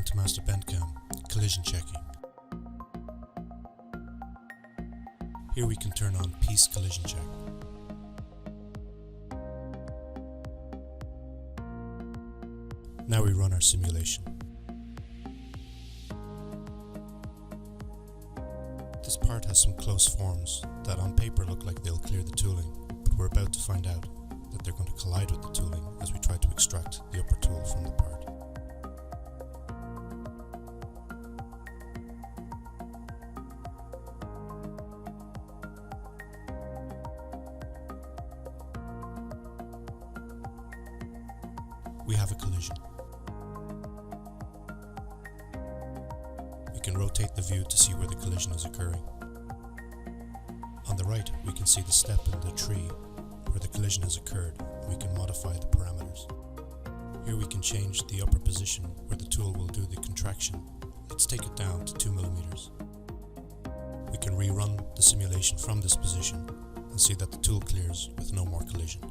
to Master BendCam, collision checking. Here we can turn on piece collision check. Now we run our simulation. This part has some close forms that on paper look like they'll clear the tooling, but we're about to find out that they're going to collide with the tooling as we try to extract the upper tool from the part. We have a collision. We can rotate the view to see where the collision is occurring. On the right, we can see the step in the tree where the collision has occurred, and we can modify the parameters. Here we can change the upper position where the tool will do the contraction. Let's take it down to 2 millimeters. We can rerun the simulation from this position and see that the tool clears with no more collision.